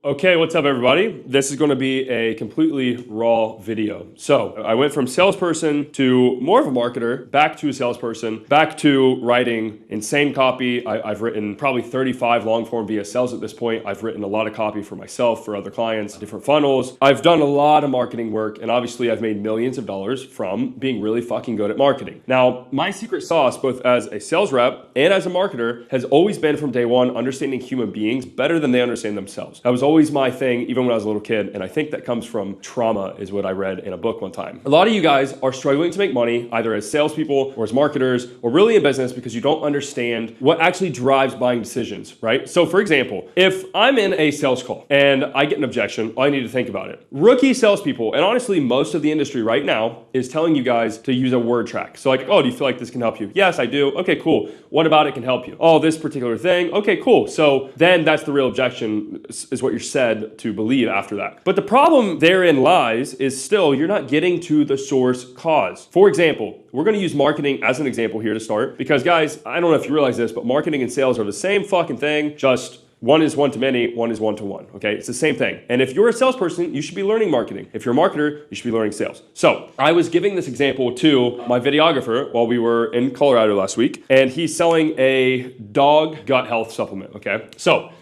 Okay, what's up everybody? This is gonna be a completely raw video. So I went from salesperson to more of a marketer, back to a salesperson, back to writing insane copy. I've written probably 35 long form VSLs at this point. I've written a lot of copy for myself, for other clients, different funnels. I've done a lot of marketing work, and obviously I've made millions of dollars from being really fucking good at marketing. Now, my secret sauce, both as a sales rep and as a marketer, has always been from day one, understanding human beings better than they understand themselves. That was always my thing, even when I was a little kid, and I think that comes from trauma, is what I read in a book one time. A lot of you guys are struggling to make money, either as salespeople or as marketers, or really in business because you don't understand what actually drives buying decisions, right? So for example, if I'm in a sales call and I get an objection, I need to think about it. Rookie salespeople, and honestly, most of the industry right now is telling you guys to use a word track. So like, oh, do you feel like this can help you? Yes, I do. Okay, cool. What about it can help you? Oh, this particular thing. Okay, cool. So then that's the real objection, is what you're said to believe after that. But the problem therein lies is still you're not getting to the source cause. For example, we're going to use marketing as an example here to start, because guys, I don't know if you realize this, but marketing and sales are the same fucking thing, just one is one to many, one is one to one, okay? It's the same thing. And if you're a salesperson, you should be learning marketing. If you're a marketer, you should be learning sales. So I was giving this example to my videographer while we were in Colorado last week, and he's selling a dog gut health supplement, okay? So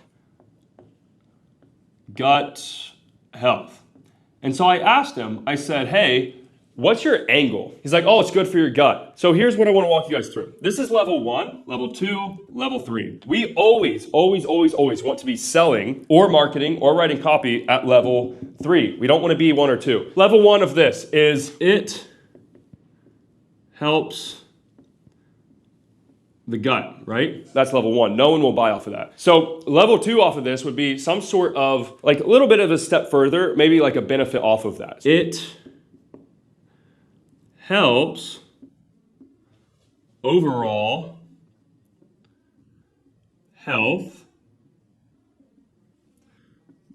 gut health. And so I asked him, I said, hey, what's your angle? He's like, oh, it's good for your gut. So here's what I want to walk you guys through. This is level 1, level 2, level 3. We always want to be selling or marketing or writing copy at level 3. We don't want to be 1 or 2. Level 1 of this is it helps the gut, right? That's level 1. No one will buy off of that. So level 2 off of this would be some sort of like a little bit of a step further, maybe like a benefit off of that. It helps overall health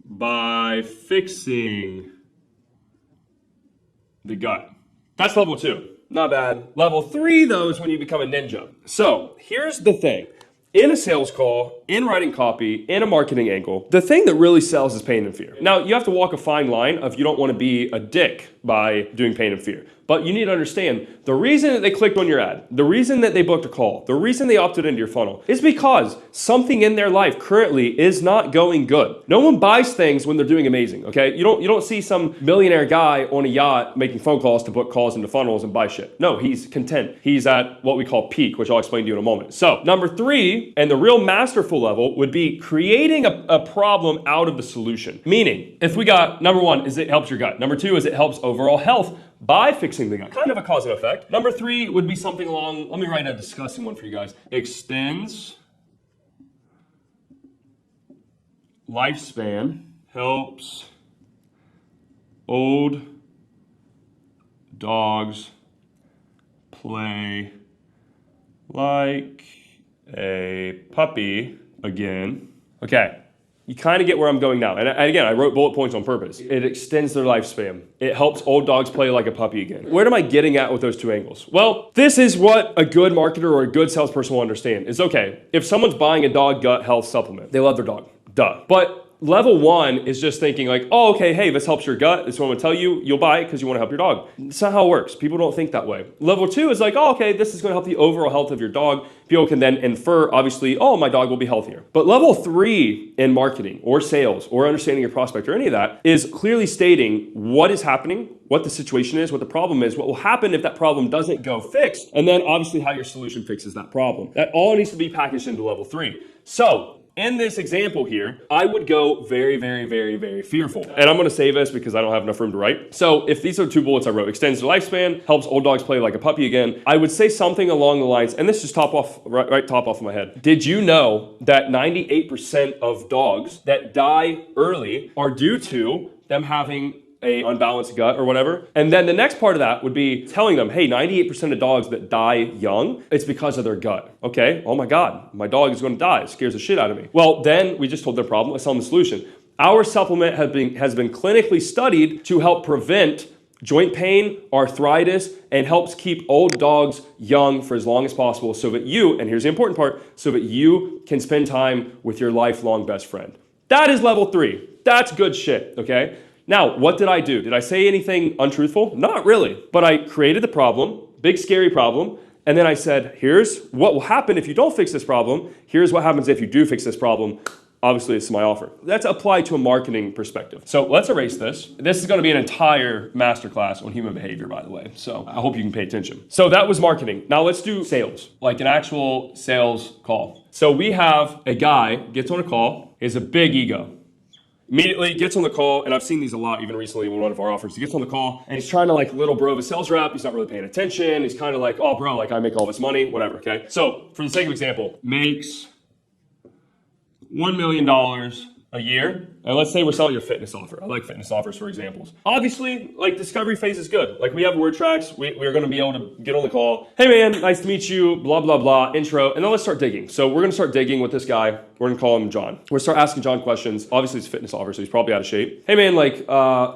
by fixing the gut. That's level 2. Not bad. Level 3, though, is when you become a ninja. So here's the thing. In a sales call, in writing copy, in a marketing angle, the thing that really sells is pain and fear. Now, you have to walk a fine line of you don't want to be a dick by doing pain and fear. But you need to understand the reason that they clicked on your ad, the reason that they booked a call, the reason they opted into your funnel is because something in their life currently is not going good. No one buys things when they're doing amazing, okay? You don't see some millionaire guy on a yacht making phone calls to book calls into funnels and buy shit. No, he's content. He's at what we call peak, which I'll explain to you in a moment. So number 3, and the real masterful level, would be creating a problem out of the solution. Meaning, if we got number 1 is it helps your gut. Number 2 is it helps overall health by fixing the gut. Kind of a cause and effect. Number 3 would be something along, let me write a disgusting one for you guys. Extends lifespan, helps old dogs play like a puppy again. Okay. You kind of get where I'm going now. And again, I wrote bullet points on purpose. It extends their lifespan. It helps old dogs play like a puppy again. Where am I getting at with those 2 angles? Well, this is what a good marketer or a good salesperson will understand. Is okay, if someone's buying a dog gut health supplement, they love their dog, duh. But level 1 is just thinking like, oh, okay, hey, this helps your gut. This is what I'm gonna tell you. You'll buy it because you wanna help your dog. It's not how it works. People don't think that way. Level 2 is like, oh, okay, this is gonna help the overall health of your dog. People can then infer, obviously, oh, my dog will be healthier. But level 3 in marketing or sales or understanding your prospect or any of that is clearly stating what is happening, what the situation is, what the problem is, what will happen if that problem doesn't go fixed, and then obviously how your solution fixes that problem. That all needs to be packaged into level 3. So in this example here, I would go very fearful. And I'm gonna save this because I don't have enough room to write. So if these are 2 bullets I wrote, extends the lifespan, helps old dogs play like a puppy again, I would say something along the lines, and this is top off of my head. Did you know that 98% of dogs that die early are due to them having a unbalanced gut or whatever? And then the next part of that would be telling them, hey, 98% of dogs that die young, it's because of their gut. Okay, oh my God, my dog is gonna die. It scares the shit out of me. Well, then we just told their problem, let's tell them the solution. Our supplement has been clinically studied to help prevent joint pain, arthritis, and helps keep old dogs young for as long as possible so that you, and here's the important part, so that you can spend time with your lifelong best friend. That is level 3. That's good shit, okay? Now, what did I do? Did I say anything untruthful? Not really. But I created the problem, big scary problem, and then I said, here's what will happen if you don't fix this problem. Here's what happens if you do fix this problem. Obviously, this is my offer. That's applied to a marketing perspective. So let's erase this. This is going to be an entire masterclass on human behavior, by the way. So I hope you can pay attention. So that was marketing. Now let's do sales, like an actual sales call. So we have a guy gets on a call, he has a big ego. Immediately gets on the call, and I've seen these a lot even recently with one of our offers. He gets on the call and he's trying to like little bro of a sales rep. He's not really paying attention. He's kind of like, oh bro, like I make all this money, whatever, okay? So for the sake of example, makes $1 million a year. And let's say we're selling a fitness offer. I like fitness offers for examples. Obviously, like discovery phase is good. Like we have word tracks. We're going to be able to get on the call. Hey man, nice to meet you, blah, blah, blah, intro. And then let's start digging. So we're going to start digging with this guy. We're going to call him John. We're going to start asking John questions. Obviously it's a fitness offer, so he's probably out of shape. Hey man, like,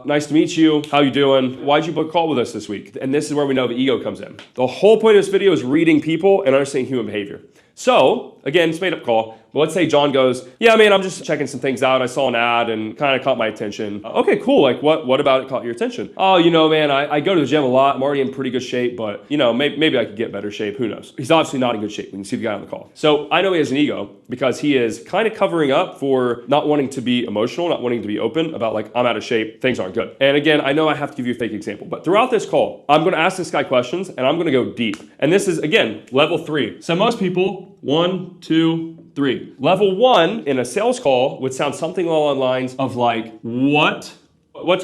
nice to meet you. How you doing? Why'd you book a call with us this week? And this is where we know the ego comes in. The whole point of this video is reading people and understanding human behavior. So again, it's a made up call. But let's say John goes, yeah, man, I'm just checking some things out. I saw an ad and kind of caught my attention. Okay, cool. Like what about it caught your attention? Oh, you know, man, I go to the gym a lot. I'm already in pretty good shape, but you know, maybe I could get better shape. Who knows? He's obviously not in good shape when you see the guy on the call. So I know he has an ego because he is kind of covering up for not wanting to be emotional, not wanting to be open about like, I'm out of shape. Things aren't good. And again, I know I have to give you a fake example, but throughout this call, I'm going to ask this guy questions and I'm going to go deep. And this is again, level 3. So most people, 1, 2, 3. Level 1 in a sales call would sound something along the lines of like, what's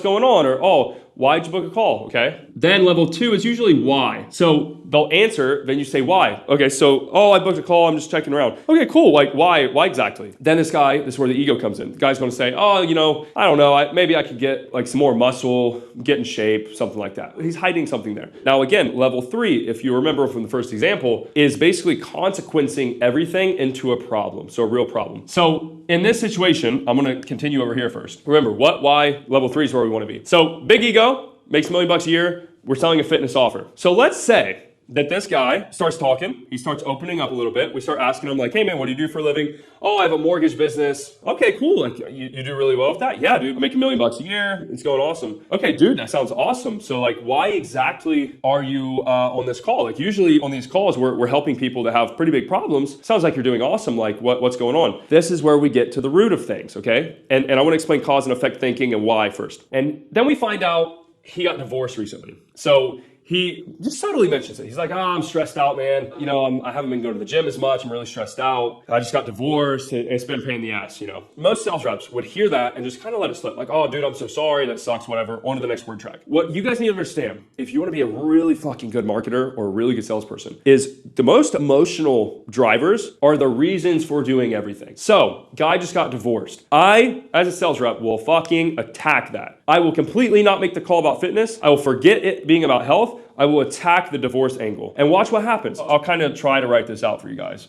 going on? Or, oh, why'd you book a call? Okay. Then level 2 is usually why. So they'll answer, then you say why. Okay, so, oh, I booked a call, I'm just checking around. Okay, cool, like why exactly? Then this is where the ego comes in. The guy's gonna say, oh, you know, I don't know, maybe I could get like some more muscle, get in shape, something like that. He's hiding something there. Now again, level 3, if you remember from the first example, is basically consequencing everything into a problem, so a real problem. So in this situation, I'm gonna continue over here first. Remember, what, why, level 3 is where we wanna be. So big ego, makes $1 million a year, we're selling a fitness offer. So let's say that this guy starts talking, he starts opening up a little bit. We start asking him like, hey man, what do you do for a living? Oh, I have a mortgage business. Okay, cool. Like you do really well with that? Yeah, dude, I make $1 million a year. It's going awesome. Okay, dude, that sounds awesome. So like, why exactly are you on this call? Like usually on these calls, we're helping people that have pretty big problems. Sounds like you're doing awesome. Like what's going on? This is where we get to the root of things, okay? And I want to explain cause and effect thinking and why first. And then we find out he got divorced recently. So he just subtly mentions it. He's like, I'm stressed out, man. You know, I haven't been going to the gym as much. I'm really stressed out. I just got divorced and it's been a pain in the ass, you know. Most sales reps would hear that and just kind of let it slip. Like, oh, dude, I'm so sorry. That sucks, whatever. On to the next word track. What you guys need to understand, if you want to be a really fucking good marketer or a really good salesperson, is the most emotional drivers are the reasons for doing everything. So, guy just got divorced. I, as a sales rep, will fucking attack that. I will completely not make the call about fitness. I will forget it being about health. I will attack the divorce angle and watch what happens. I'll kind of try to write this out for you guys.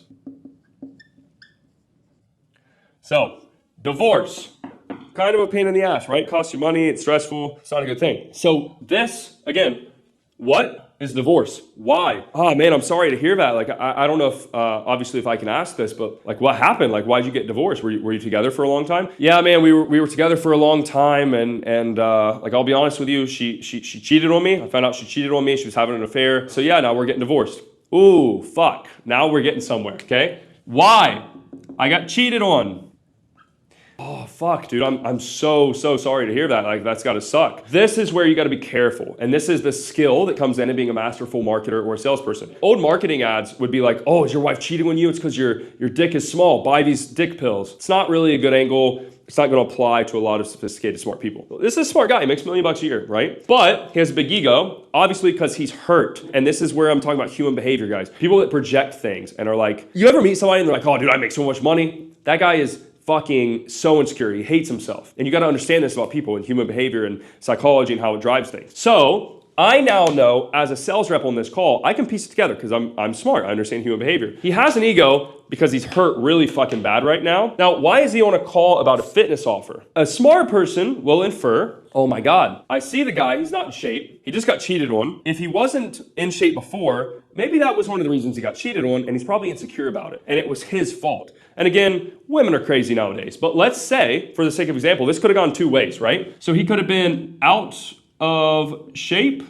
So, divorce, kind of a pain in the ass, right? Costs you money, it's stressful, it's not a good thing. So this, again, what is divorce? Why? Oh man, I'm sorry to hear that. Like, I don't know if, obviously if I can ask this, but like what happened? Like, why'd you get divorced? Were you together for a long time? Yeah, man, we were together for a long time. And like, I'll be honest with you, she cheated on me. I found out she cheated on me. She was having an affair. So yeah, now we're getting divorced. Ooh, fuck. Now we're getting somewhere, okay? Why? I got cheated on. Oh, fuck, dude, I'm so sorry to hear that. Like, that's gotta suck. This is where you gotta be careful. And this is the skill that comes into being a masterful marketer or a salesperson. Old marketing ads would be like, oh, is your wife cheating on you? It's because your dick is small. Buy these dick pills. It's not really a good angle. It's not gonna apply to a lot of sophisticated, smart people. This is a smart guy, he makes $1 million a year, right? But he has a big ego, obviously because he's hurt. And this is where I'm talking about human behavior, guys. People that project things and are like, you ever meet somebody and they're like, oh, dude, I make so much money. That guy is fucking so insecure. He hates himself. And you got to understand this about people and human behavior and psychology and how it drives things. So I now know as a sales rep on this call, I can piece it together because I'm smart. I understand human behavior. He has an ego because he's hurt really fucking bad right now. Now, why is he on a call about a fitness offer? A smart person will infer, oh my God, I see the guy, he's not in shape. He just got cheated on. If he wasn't in shape before, maybe that was one of the reasons he got cheated on, and he's probably insecure about it. And it was his fault. And again, women are crazy nowadays. But let's say, for the sake of example, this could have gone two ways, right? So he could have been out of shape,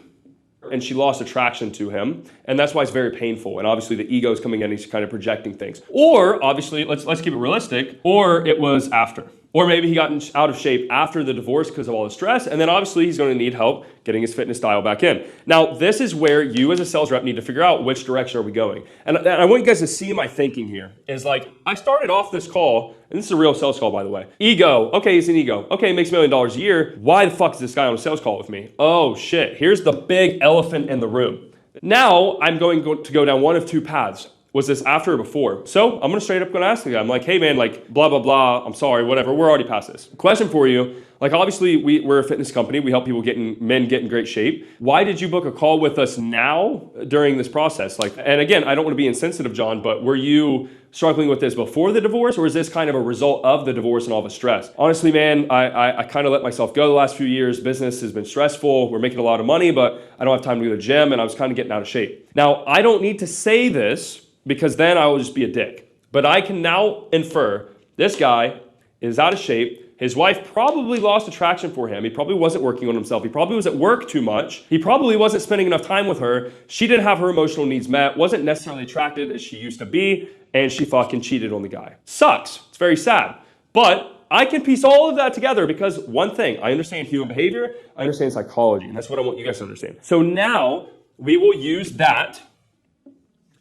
and she lost attraction to him, and that's why it's very painful. And obviously the ego is coming in, he's kind of projecting things. Or obviously, let's keep it realistic, or it was after. Or maybe he got out of shape after the divorce because of all the stress, and then obviously he's going to need help getting his fitness dial back in. Now, this is where you as a sales rep need to figure out which direction are we going. And I want you guys to see my thinking here. Is like, I started off this call, and this is a real sales call, by the way. Ego, okay, he's an ego. Okay, makes $1 million a year. Why the fuck is this guy on a sales call with me? Oh shit, here's the big elephant in the room. Now, I'm going to go down one of two paths. Was this after or before? So I'm gonna straight up gonna ask the guy. I'm like, hey man, like blah, blah, blah. I'm sorry, whatever. We're already past this. Question for you. Like obviously we're a fitness company. We help people men get in great shape. Why did you book a call with us now during this process? Like, and again, I don't want to be insensitive, John, but were you struggling with this before the divorce, or is this kind of a result of the divorce and all the stress? Honestly, man, I kind of let myself go the last few years. Business has been stressful. We're making a lot of money, but I don't have time to go to the gym, and I was kind of getting out of shape. Now, I don't need to say this because then I will just be a dick. But I can now infer this guy is out of shape. His wife probably lost attraction for him. He probably wasn't working on himself. He probably was at work too much. He probably wasn't spending enough time with her. She didn't have her emotional needs met, wasn't necessarily attracted as she used to be, and she fucking cheated on the guy. Sucks. It's very sad. But I can piece all of that together because one thing, I understand human behavior, I understand psychology, and that's what I want you guys to understand. So now we will use that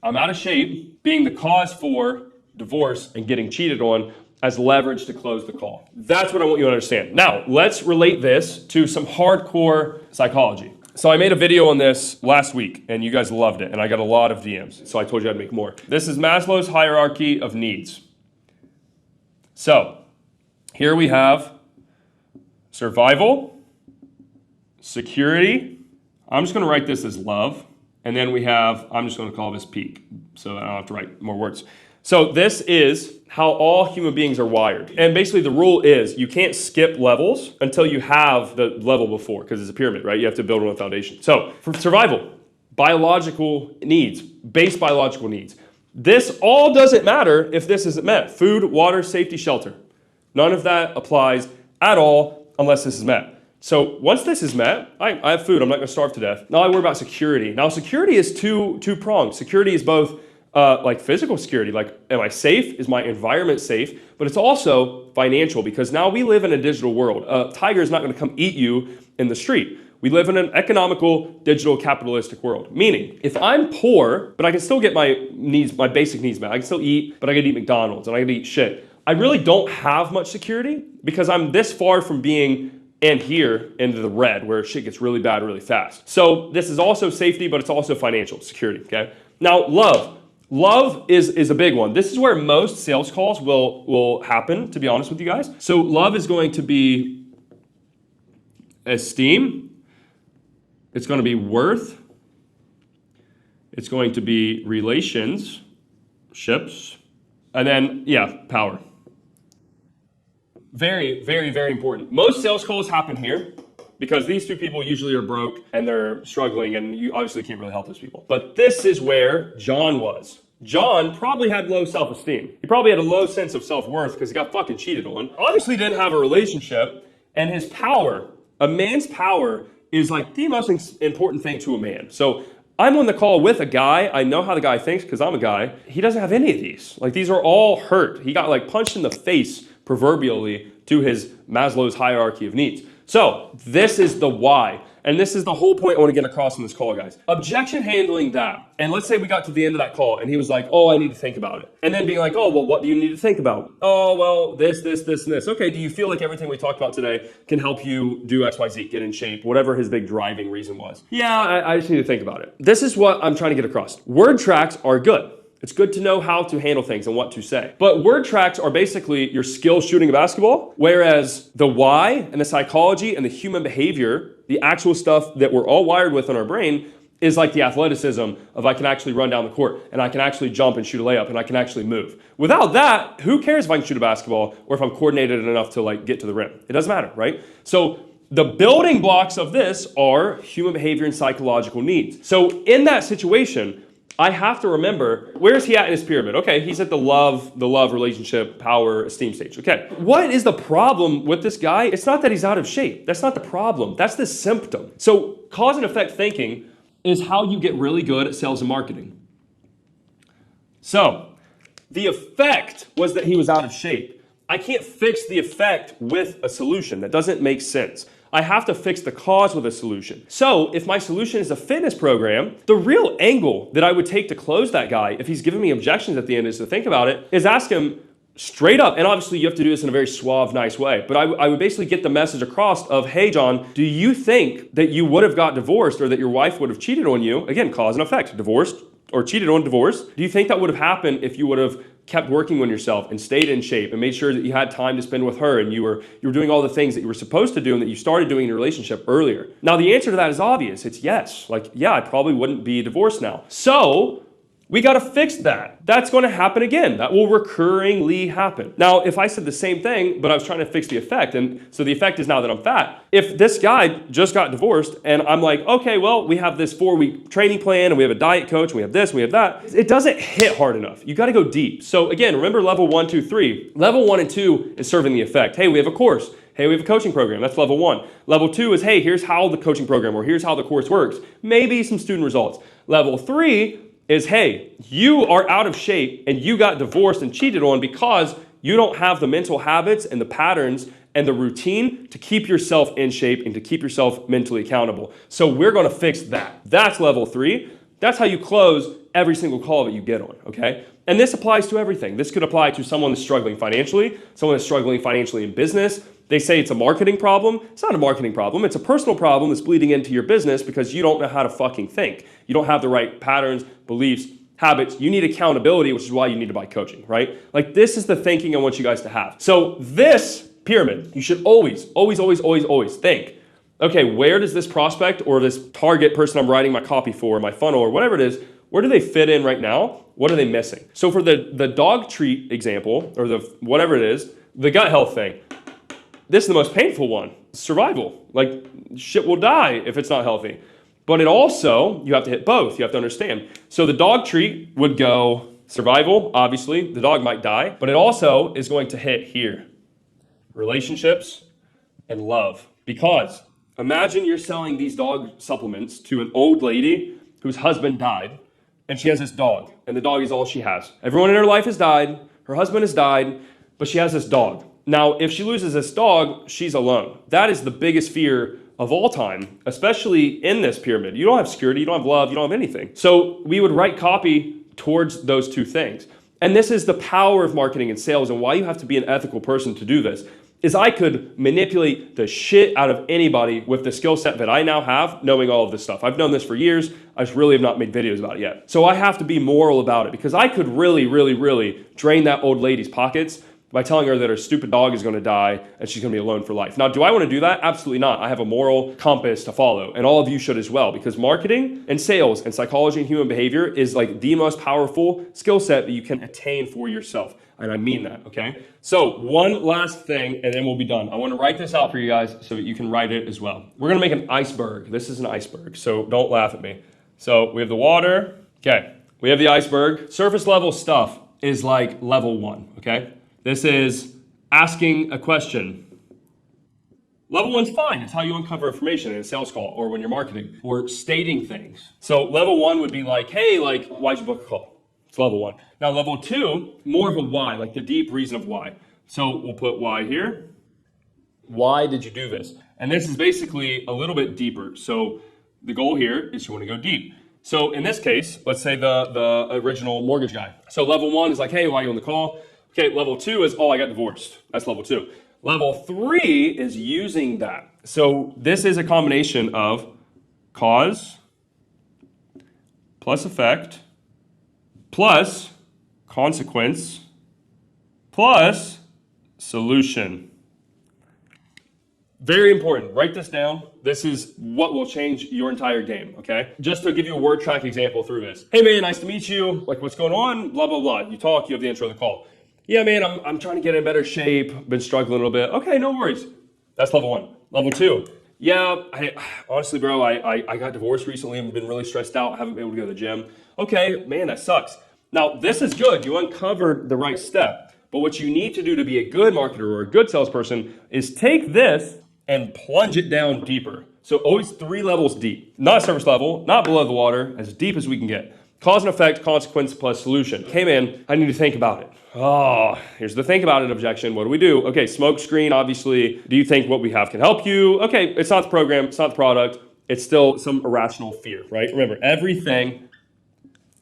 I'm out of shape being the cause for divorce and getting cheated on as leverage to close the call. That's what I want you to understand. Now, let's relate this to some hardcore psychology. So I made a video on this last week and you guys loved it and I got a lot of DMs. So I told you I'd make more. This is Maslow's hierarchy of needs. So here we have survival, security. I'm just going to write this as love. And then we have, I'm just going to call this peak, so I don't have to write more words. So this is how all human beings are wired. And basically the rule is you can't skip levels until you have the level before, because it's a pyramid, right? You have to build on a foundation. So for survival, biological needs, base biological needs. This all doesn't matter if this isn't met. Food, water, safety, shelter. None of that applies at all unless this is met. So once this is met, I have food, I'm not gonna starve to death. Now I worry about security. Now security is two-pronged. Security is both like physical security, like am I safe? Is my environment safe? But it's also financial because now we live in a digital world. A tiger is not gonna come eat you in the street. We live in an economical, digital, capitalistic world. Meaning, if I'm poor, but I can still get my needs, my basic needs met. I can still eat, but I gotta eat McDonald's and I gotta eat shit. I really don't have much security because I'm this far from being and here into the red where shit gets really bad really fast. So this is also safety, but it's also financial security, okay? Now, love. Love is a big one. This is where most sales calls will happen, to be honest with you guys. So love is going to be esteem. It's going to be worth. It's going to be relationships. And then, yeah, power. Very, very, very important. Most sales calls happen here because these two people usually are broke and they're struggling and you obviously can't really help those people. But this is where John was. John probably had low self-esteem. He probably had a low sense of self-worth because he got fucking cheated on. Obviously didn't have a relationship, and his power, a man's power is like the most important thing to a man. So I'm on the call with a guy. I know how the guy thinks because I'm a guy. He doesn't have any of these. Like these are all hurt. He got like punched in the face proverbially to his Maslow's hierarchy of needs. So this is the why. And this is the whole point I want to get across in this call, guys. Objection handling that. And let's say we got to the end of that call and he was like, oh, I need to think about it. And then being like, oh, well, what do you need to think about? Oh, well, this, and this. Okay, do you feel like everything we talked about today can help you do X, Y, Z, get in shape, whatever his big driving reason was? Yeah, I just need to think about it. This is what I'm trying to get across. Word tracks are good. It's good to know how to handle things and what to say. But word tracks are basically your skill shooting a basketball, whereas the why and the psychology and the human behavior, the actual stuff that we're all wired with in our brain, is like the athleticism of I can actually run down the court and I can actually jump and shoot a layup and I can actually move. Without that, who cares if I can shoot a basketball or if I'm coordinated enough to like get to the rim? It doesn't matter, right? So the building blocks of this are human behavior and psychological needs. So in that situation, I have to remember, where is he at in his pyramid? Okay, he's at the love, relationship, power, esteem stage. Okay, what is the problem with this guy? It's not that he's out of shape. That's not the problem. That's the symptom. So cause and effect thinking is how you get really good at sales and marketing. So the effect was that he was out of shape. I can't fix the effect with a solution. That doesn't make sense. I have to fix the cause with a solution. So if my solution is a fitness program, the real angle that I would take to close that guy, if he's giving me objections at the end, is to think about it, is ask him straight up, and obviously you have to do this in a very suave, nice way, but I would basically get the message across of, hey, John, do you think that you would have got divorced or that your wife would have cheated on you? Again, cause and effect, divorced or cheated on, divorced. Do you think that would have happened if you would have kept working on yourself and stayed in shape and made sure that you had time to spend with her and you were doing all the things that you were supposed to do and that you started doing in your relationship earlier? Now, the answer to that is obvious. It's yes. Like, yeah, I probably wouldn't be divorced now. So we got to fix that. That's going to happen again. That will recurringly happen. Now, if I said the same thing, but I was trying to fix the effect, and so the effect is now that I'm fat. If this guy just got divorced and I'm like, okay, well, we have this 4-week training plan and we have a diet coach and we have this and we have that, it doesn't hit hard enough. You got to go deep. So again, remember level 1, 2, 3. Level 1 and 2 is serving the effect. Hey, we have a course. Hey, we have a coaching program. That's level 1. Level 2 is, hey, here's how the coaching program or here's how the course works. Maybe some student results. Level 3 is, hey, you are out of shape and you got divorced and cheated on because you don't have the mental habits and the patterns and the routine to keep yourself in shape and to keep yourself mentally accountable. So we're going to fix that. That's level 3. That's how you close every single call that you get on, okay? And this applies to everything. This could apply to someone that's struggling financially, someone that's struggling financially in business. They say it's a marketing problem. It's not a marketing problem. It's a personal problem that's bleeding into your business because you don't know how to fucking think. You don't have the right patterns, beliefs, habits. You need accountability, which is why you need to buy coaching, right? Like, this is the thinking I want you guys to have. So this pyramid, you should always think, okay, where does this prospect or this target person I'm writing my copy for, my funnel or whatever it is, where do they fit in right now? What are they missing? So for the dog treat example, or the whatever it is, the gut health thing, this is the most painful one. Survival. Like, shit will die if it's not healthy. But it also, you have to hit both. You have to understand. So the dog treat would go survival, obviously. The dog might die. But it also is going to hit here. Relationships and love. Because imagine you're selling these dog supplements to an old lady whose husband died. And she has this dog. And the dog is all she has. Everyone in her life has died. Her husband has died. But she has this dog. Now, if she loses this dog, she's alone. That is the biggest fear of all time, especially in this pyramid. You don't have security, you don't have love, you don't have anything. So we would write copy towards those two things. And this is the power of marketing and sales and why you have to be an ethical person to do this, is I could manipulate the shit out of anybody with the skill set that I now have, knowing all of this stuff. I've known this for years. I just really have not made videos about it yet. So I have to be moral about it because I could really drain that old lady's pockets by telling her that her stupid dog is going to die and she's going to be alone for life. Now, do I want to do that? Absolutely not. I have a moral compass to follow, and all of you should as well, because marketing and sales and psychology and human behavior is like the most powerful skill set that you can attain for yourself. And I mean that, okay? So one last thing, and then we'll be done. I want to write this out for you guys so that you can write it as well. We're going to make an iceberg. This is an iceberg, so don't laugh at me. So we have the water. Okay, we have the iceberg. Surface level stuff is like level 1, okay? This is asking a question. Level 1's fine. It's how you uncover information in a sales call or when you're marketing or stating things. So level 1 would be like, hey, like, why'd you book a call? It's level 1. Now level 2, more of a why, like the deep reason of why. So we'll put why here. Why did you do this? And this is basically a little bit deeper. So the goal here is you want to go deep. So in this case, let's say the original mortgage guy. So level 1 is like, hey, why are you on the call? Okay, level 2 is, oh, I got divorced. That's level 2. Level 3 is using that. So this is a combination of cause plus effect plus consequence plus solution. Very important. Write this down. This is what will change your entire game, okay? Just to give you a word track example through this. Hey man, nice to meet you. Like, what's going on? Blah, blah, blah. You talk, you have the intro of the call. Yeah, man, I'm trying to get in better shape. Been struggling a little bit. Okay, no worries. That's level 1. Level 2. Yeah, honestly, bro, I got divorced recently and been really stressed out. Haven't been able to go to the gym. Okay, man, that sucks. Now, this is good. You uncovered the right step. But what you need to do to be a good marketer or a good salesperson is take this and plunge it down deeper. So always 3 levels deep. Not surface level, not below the water, as deep as we can get. Cause and effect, consequence plus solution. Okay, man, I need to think about it. Oh, here's the think about it objection. What do we do? Okay, smoke screen, obviously. Do you think what we have can help you? Okay, it's not the program, it's not the product. It's still some irrational fear, right? Remember, everything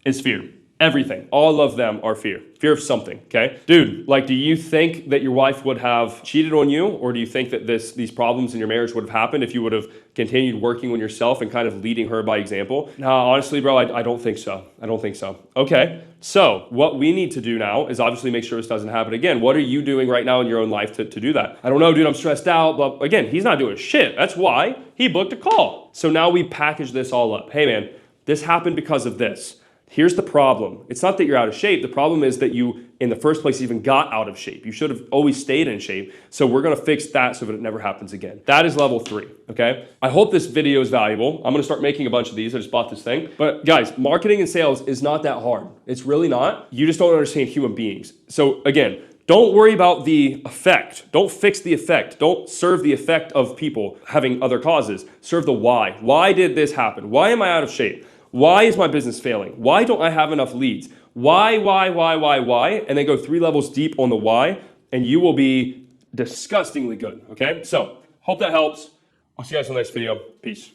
is fear. Everything. All of them are fear. Fear of something, okay? Dude, like, do you think that your wife would have cheated on you? Or do you think that these problems in your marriage would have happened if you would have continued working on yourself and kind of leading her by example? No, honestly, bro, I don't think so. I don't think so. Okay, so what we need to do now is obviously make sure this doesn't happen again. What are you doing right now in your own life to do that? I don't know, dude, I'm stressed out. But again, he's not doing shit. That's why he booked a call. So now we package this all up. Hey, man, this happened because of this. Here's the problem. It's not that you're out of shape. The problem is that you, in the first place, even got out of shape. You should have always stayed in shape. So we're going to fix that so that it never happens again. That is level 3, okay? I hope this video is valuable. I'm going to start making a bunch of these. I just bought this thing. But guys, marketing and sales is not that hard. It's really not. You just don't understand human beings. So again, don't worry about the effect. Don't fix the effect. Don't serve the effect of people having other causes. Serve the why. Why did this happen? Why am I out of shape? Why is my business failing? Why don't I have enough leads? Why? And then go 3 levels deep on the why, and you will be disgustingly good, okay? So, hope that helps. I'll see you guys in the next video. Peace.